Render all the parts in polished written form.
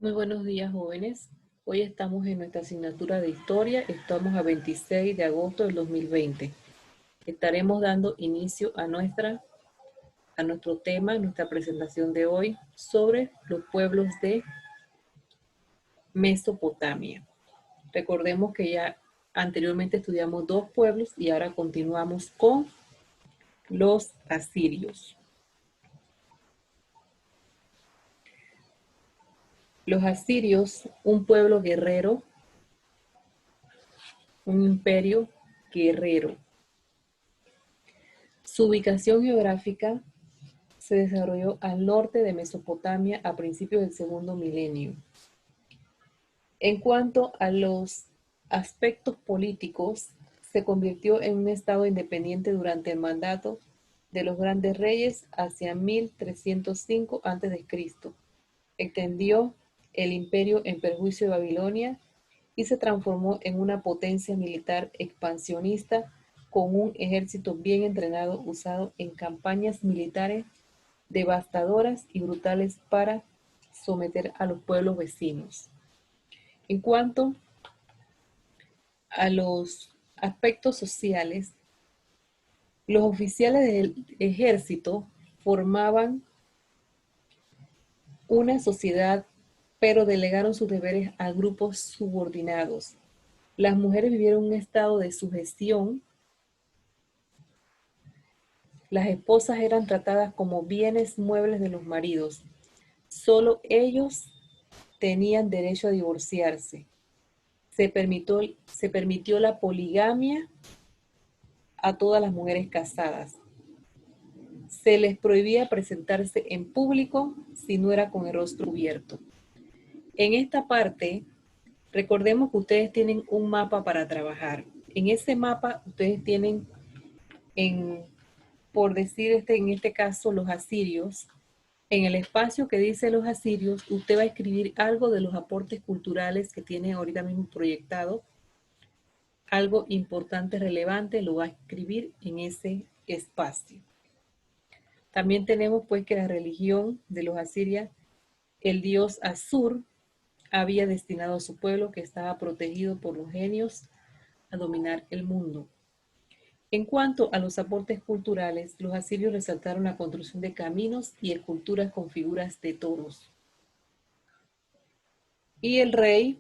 Muy buenos días, jóvenes. Hoy estamos en nuestra asignatura de Historia. Estamos a 26 de agosto del 2020. Estaremos dando inicio a nuestro tema, nuestra presentación de hoy sobre los pueblos de Mesopotamia. Recordemos que ya anteriormente estudiamos dos pueblos y ahora continuamos con los asirios. Los asirios, un pueblo guerrero, un imperio guerrero. Su ubicación geográfica se desarrolló al norte de Mesopotamia a principios del segundo milenio. En cuanto a los aspectos políticos, se convirtió en un estado independiente durante el mandato de los grandes reyes hacia 1305 a.C. Extendió el imperio en perjuicio de Babilonia y se transformó en una potencia militar expansionista con un ejército bien entrenado usado en campañas militares devastadoras y brutales para someter a los pueblos vecinos. En cuanto a los aspectos sociales, los oficiales del ejército formaban una sociedad, pero delegaron sus deberes a grupos subordinados. Las mujeres vivieron un estado de sujeción. Las esposas eran tratadas como bienes muebles de los maridos. Solo ellos tenían derecho a divorciarse. Se permitió la poligamia a todas las mujeres casadas. Se les prohibía presentarse en público si no era con el rostro cubierto. En esta parte, recordemos que ustedes tienen un mapa para trabajar. En ese mapa ustedes tienen, por decir en este caso, los asirios. En el espacio que dice los asirios, usted va a escribir algo de los aportes culturales que tiene ahorita mismo proyectado. Algo importante, relevante, lo va a escribir en ese espacio. También tenemos pues que la religión de los asirios, el dios Asur, había destinado a su pueblo que estaba protegido por los genios a dominar el mundo. En cuanto a los aportes culturales, los asirios resaltaron la construcción de caminos y esculturas con figuras de toros. Y el rey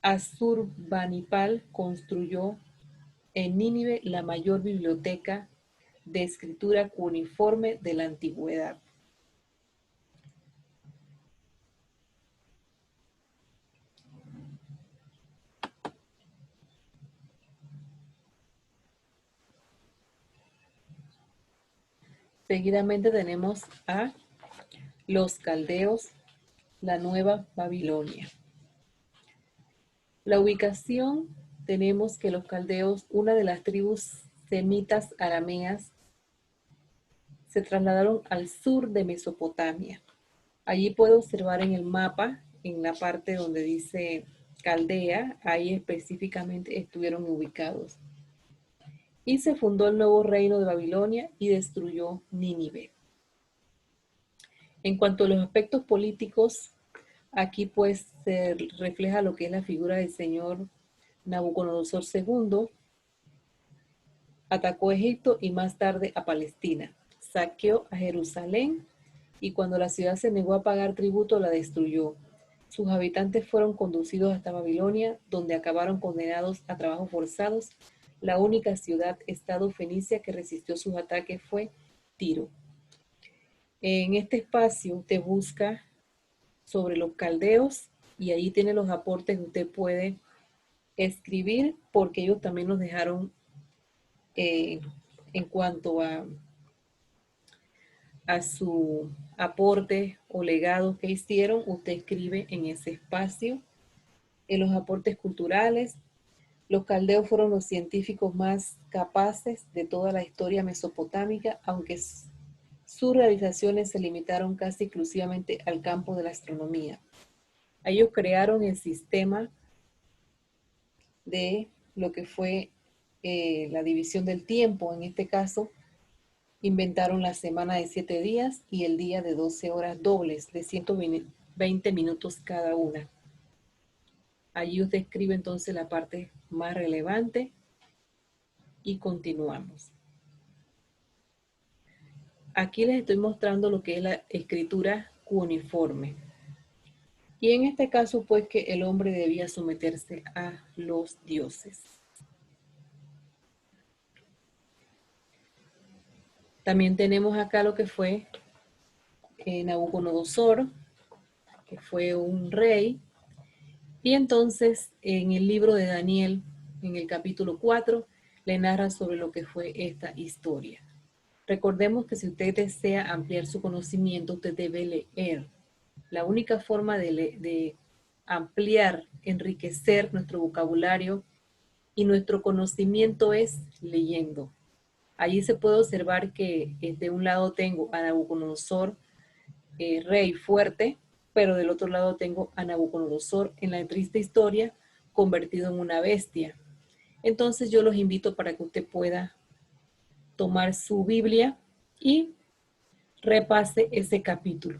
Asurbanipal construyó en Nínive la mayor biblioteca de escritura cuneiforme de la antigüedad. Seguidamente tenemos a los caldeos, la Nueva Babilonia. La ubicación, tenemos que los caldeos, una de las tribus semitas arameas, se trasladaron al sur de Mesopotamia. Allí puede observar en el mapa, en la parte donde dice Caldea, ahí específicamente estuvieron ubicados. Y se fundó el nuevo reino de Babilonia y destruyó Nínive. En cuanto a los aspectos políticos, aquí pues se refleja lo que es la figura del señor Nabucodonosor II. Atacó Egipto y más tarde a Palestina. Saqueó a Jerusalén y cuando la ciudad se negó a pagar tributo la destruyó. Sus habitantes fueron conducidos hasta Babilonia, donde acabaron condenados a trabajos forzados. La única ciudad-estado fenicia que resistió sus ataques fue Tiro. En este espacio usted busca sobre los caldeos y ahí tiene los aportes que usted puede escribir porque ellos también nos dejaron en cuanto a su aporte o legado que hicieron, usted escribe en ese espacio. En los aportes culturales, los caldeos fueron los científicos más capaces de toda la historia mesopotámica, aunque sus realizaciones se limitaron casi exclusivamente al campo de la astronomía. Ellos crearon el sistema de lo que fue la división del tiempo. En este caso, inventaron la semana de 7 días y el día de 12 horas dobles de 20 minutos cada una. Allí usted escribe entonces la parte más relevante y continuamos. Aquí les estoy mostrando lo que es la escritura cuneiforme. Y en este caso, pues que el hombre debía someterse a los dioses. También tenemos acá lo que fue Nabucodonosor, que fue un rey. Y entonces en el libro de Daniel, en el capítulo 4, le narra sobre lo que fue esta historia. Recordemos que si usted desea ampliar su conocimiento, usted debe leer. La única forma de ampliar, enriquecer nuestro vocabulario y nuestro conocimiento es leyendo. Allí se puede observar que de un lado tengo a Nabucodonosor, rey fuerte, pero del otro lado tengo a Nabucodonosor en la triste historia convertido en una bestia. Entonces yo los invito para que usted pueda tomar su Biblia y repase ese capítulo.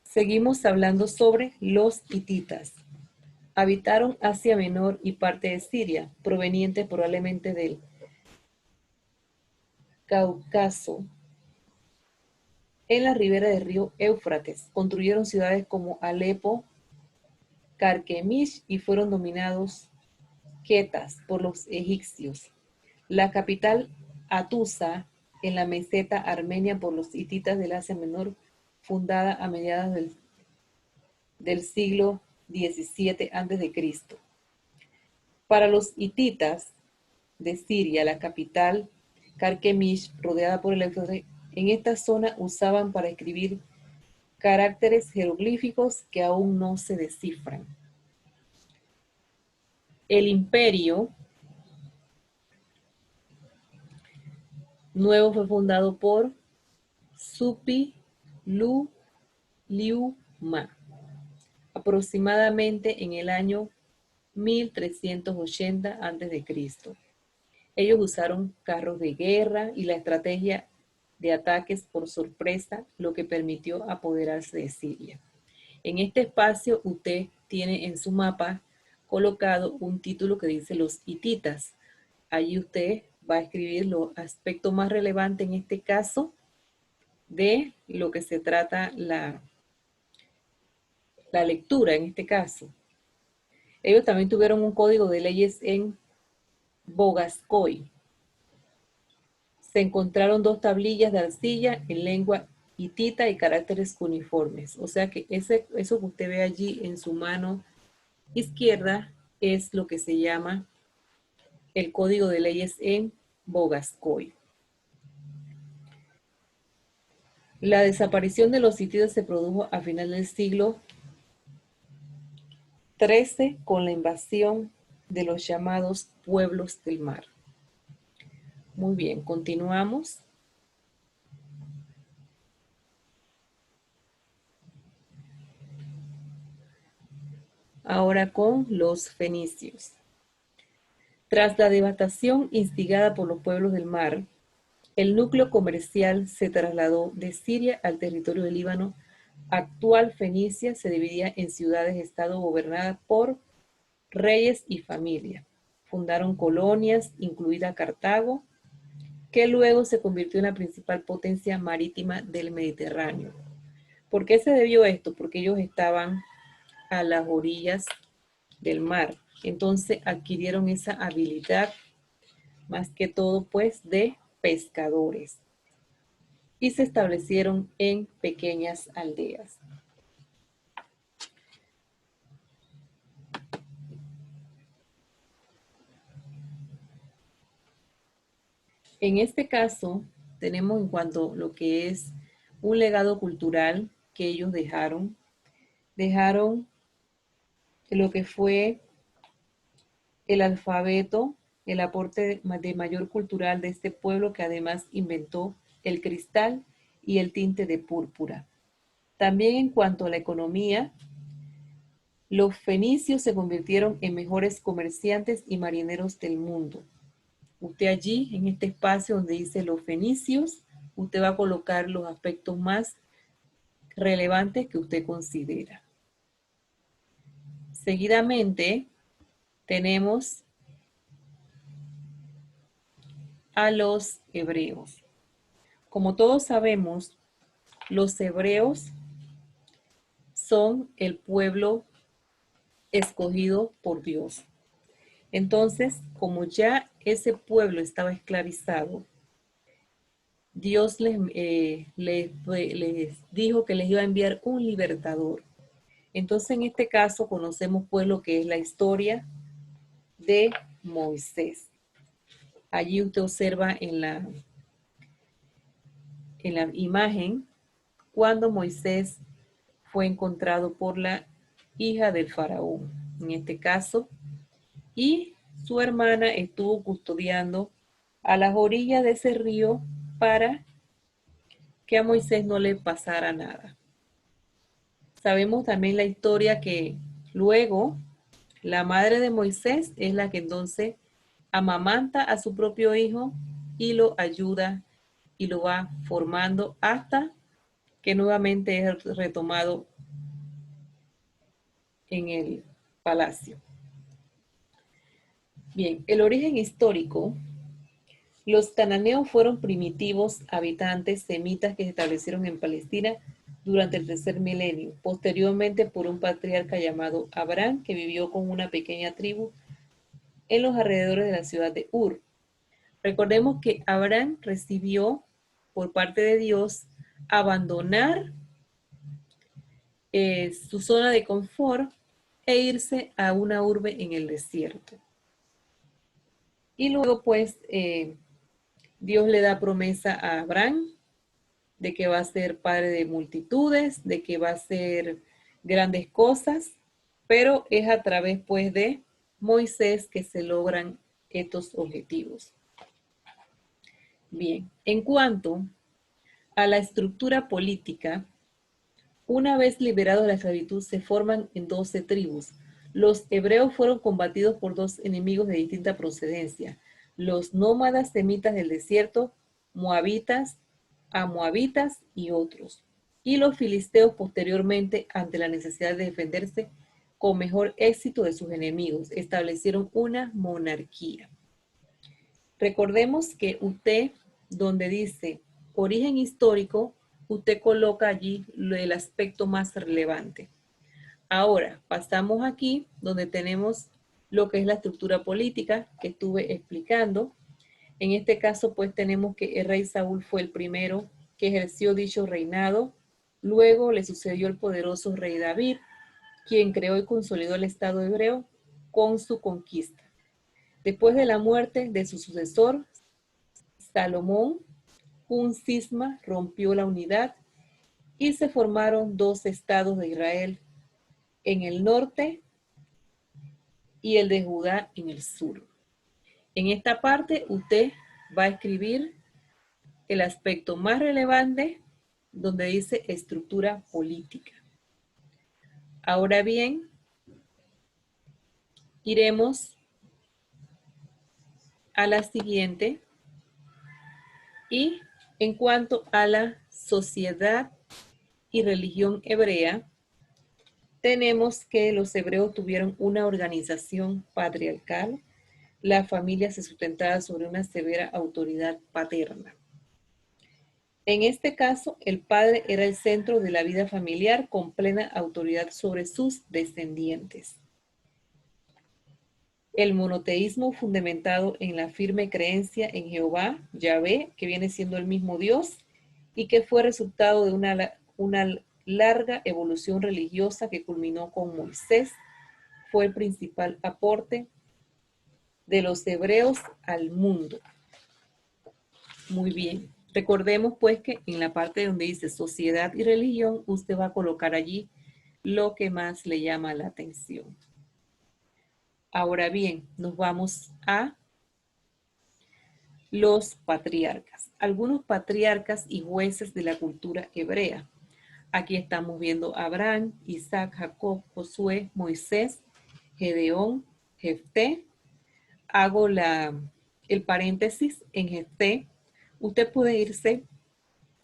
Seguimos hablando sobre los hititas. Habitaron Asia Menor y parte de Siria, proveniente probablemente del Cáucaso. En la ribera del río Éufrates construyeron ciudades como Alepo, Carquemish y fueron dominados quetas por los egipcios. La capital Atusa en la meseta armenia por los hititas del Asia Menor, fundada a mediados del siglo XVII a.C. Para los hititas de Siria, la capital Carquemish, rodeada por el Éufrates, en esta zona usaban para escribir caracteres jeroglíficos que aún no se descifran. El imperio nuevo fue fundado por Suppiluliuma, aproximadamente en el año 1380 a.C. Ellos usaron carros de guerra y la estrategia de ataques por sorpresa, lo que permitió apoderarse de Siria. En este espacio usted tiene en su mapa colocado un título que dice los hititas. Allí usted va a escribir los aspectos más relevantes en este caso de lo que se trata la lectura en este caso. Ellos también tuvieron un código de leyes en Bogascoy. Se encontraron 2 tablillas de arcilla en lengua hitita y caracteres cuneiformes. O sea que eso que usted ve allí en su mano izquierda es lo que se llama el código de leyes en Bogascoy. La desaparición de los hititas se produjo a final del siglo XIII con la invasión de los llamados pueblos del mar. Muy bien, continuamos. Ahora con los fenicios. Tras la devastación instigada por los pueblos del mar, el núcleo comercial se trasladó de Siria al territorio del Líbano. Actual Fenicia se dividía en ciudades-estado gobernadas por reyes y familia. Fundaron colonias, incluida Cartago, que luego se convirtió en la principal potencia marítima del Mediterráneo. ¿Por qué se debió esto? Porque ellos estaban a las orillas del mar. Entonces adquirieron esa habilidad, más que todo pues de pescadores, y se establecieron en pequeñas aldeas. En este caso, tenemos en cuanto a lo que es un legado cultural que ellos dejaron lo que fue el alfabeto, el aporte de mayor cultural de este pueblo que además inventó el cristal y el tinte de púrpura. También en cuanto a la economía, los fenicios se convirtieron en mejores comerciantes y marineros del mundo. Usted allí, en este espacio donde dice los fenicios, usted va a colocar los aspectos más relevantes que usted considera. Seguidamente, tenemos a los hebreos. Como todos sabemos, los hebreos son el pueblo escogido por Dios. Entonces, como ya ese pueblo estaba esclavizado, Dios les dijo que les iba a enviar un libertador. Entonces, en este caso, conocemos pues lo que es la historia de Moisés. Allí usted observa en la imagen cuando Moisés fue encontrado por la hija del faraón, en este caso, y su hermana estuvo custodiando a las orillas de ese río para que a Moisés no le pasara nada. Sabemos también la historia que luego la madre de Moisés es la que entonces amamanta a su propio hijo y lo ayuda y lo va formando hasta que nuevamente es retomado en el palacio. Bien, el origen histórico. Los cananeos fueron primitivos habitantes semitas que se establecieron en Palestina durante el tercer milenio, posteriormente por un patriarca llamado Abraham, que vivió con una pequeña tribu en los alrededores de la ciudad de Ur. Recordemos que Abraham recibió por parte de Dios abandonar su zona de confort e irse a una urbe en el desierto. Y luego pues Dios le da promesa a Abraham de que va a ser padre de multitudes, de que va a hacer grandes cosas, pero es a través pues de Moisés que se logran estos objetivos. Bien, en cuanto a la estructura política, una vez liberados de la esclavitud se forman en 12 tribus. Los hebreos fueron combatidos por dos enemigos de distinta procedencia, los nómadas semitas del desierto, moabitas, amoabitas y otros. Y los filisteos posteriormente, ante la necesidad de defenderse con mejor éxito de sus enemigos, establecieron una monarquía. Recordemos que usted, donde dice origen histórico, usted coloca allí el aspecto más relevante. Ahora, pasamos aquí donde tenemos lo que es la estructura política que estuve explicando. En este caso, pues tenemos que el rey Saúl fue el primero que ejerció dicho reinado. Luego le sucedió el poderoso rey David, quien creó y consolidó el Estado hebreo con su conquista. Después de la muerte de su sucesor, Salomón, un cisma rompió la unidad y se formaron dos estados de Israel en el norte y el de Judá en el sur. En esta parte usted va a escribir el aspecto más relevante donde dice estructura política. Ahora bien, iremos a la siguiente y en cuanto a la sociedad y religión hebrea, tenemos que los hebreos tuvieron una organización patriarcal. La familia se sustentaba sobre una severa autoridad paterna. En este caso, el padre era el centro de la vida familiar con plena autoridad sobre sus descendientes. El monoteísmo fundamentado en la firme creencia en Jehová, Yahvé, que viene siendo el mismo Dios, y que fue resultado de una larga evolución religiosa que culminó con Moisés, fue el principal aporte de los hebreos al mundo. Muy bien. Recordemos pues que en la parte donde dice sociedad y religión, usted va a colocar allí lo que más le llama la atención. Ahora bien, nos vamos a los patriarcas. Algunos patriarcas y jueces de la cultura hebrea. Aquí estamos viendo a Abraham, Isaac, Jacob, Josué, Moisés, Gedeón, Jefté. Hago el paréntesis en Jefté, usted puede irse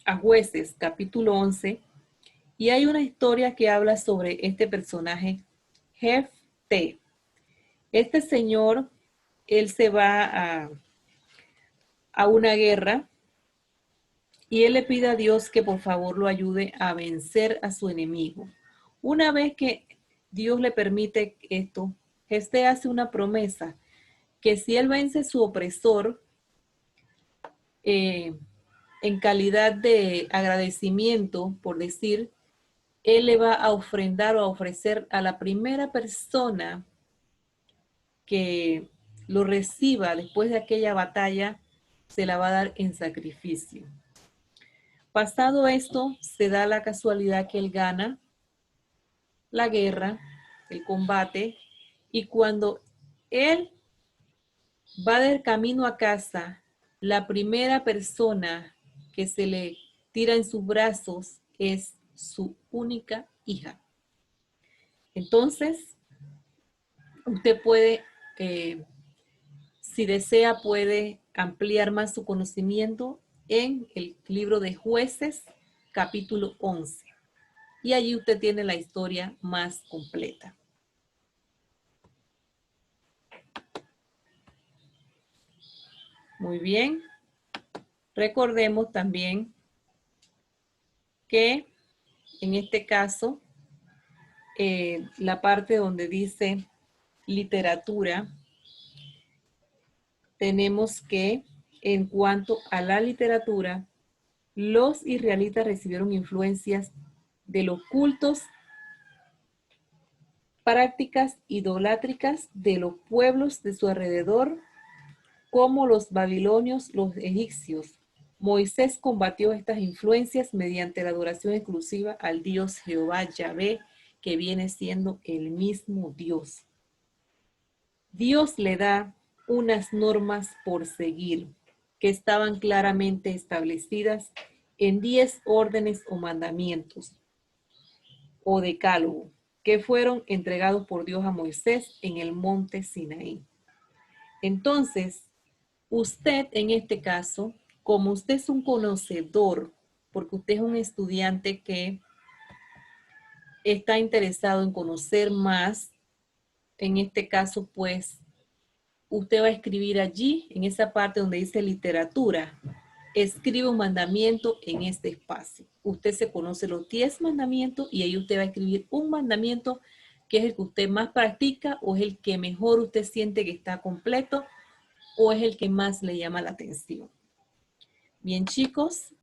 a Jueces, capítulo 11, y hay una historia que habla sobre este personaje, Jefté. Este señor, él se va a una guerra y él le pide a Dios que por favor lo ayude a vencer a su enemigo. Una vez que Dios le permite esto, Jefté hace una promesa que si él vence a su opresor, en calidad de agradecimiento, por decir, él le va a ofrendar o a ofrecer a la primera persona que lo reciba después de aquella batalla, se la va a dar en sacrificio. Pasado esto, se da la casualidad que él gana la guerra, el combate, y cuando él va del camino a casa, la primera persona que se le tira en sus brazos es su única hija. Entonces, usted puede, si desea, puede ampliar más su conocimiento en el libro de Jueces, capítulo 11. Y allí usted tiene la historia más completa. Muy bien. Recordemos también que en este caso, la parte donde dice literatura, tenemos que en cuanto a la literatura, los israelitas recibieron influencias de los cultos, prácticas idolátricas de los pueblos de su alrededor, como los babilonios, los egipcios. Moisés combatió estas influencias mediante la adoración exclusiva al Dios Jehová Yahvé, que viene siendo el mismo Dios. Dios le da unas normas por seguir que estaban claramente establecidas en 10 órdenes o mandamientos o decálogo que fueron entregados por Dios a Moisés en el monte Sinaí. Entonces, usted en este caso, como usted es un conocedor, porque usted es un estudiante que está interesado en conocer más, en este caso, pues, usted va a escribir allí, en esa parte donde dice literatura, escribe un mandamiento en este espacio. Usted se conoce los 10 mandamientos y ahí usted va a escribir un mandamiento que es el que usted más practica o es el que mejor usted siente que está completo o es el que más le llama la atención. Bien, chicos,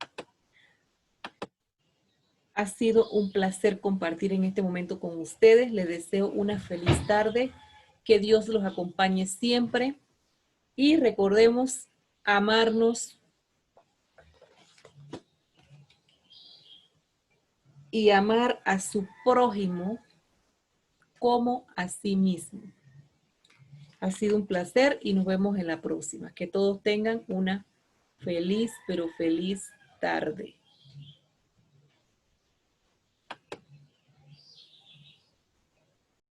ha sido un placer compartir en este momento con ustedes. Les deseo una feliz tarde, que Dios los acompañe siempre y recordemos amarnos y amar a su prójimo como a sí mismo. Ha sido un placer y nos vemos en la próxima. Que todos tengan una feliz, pero feliz tarde.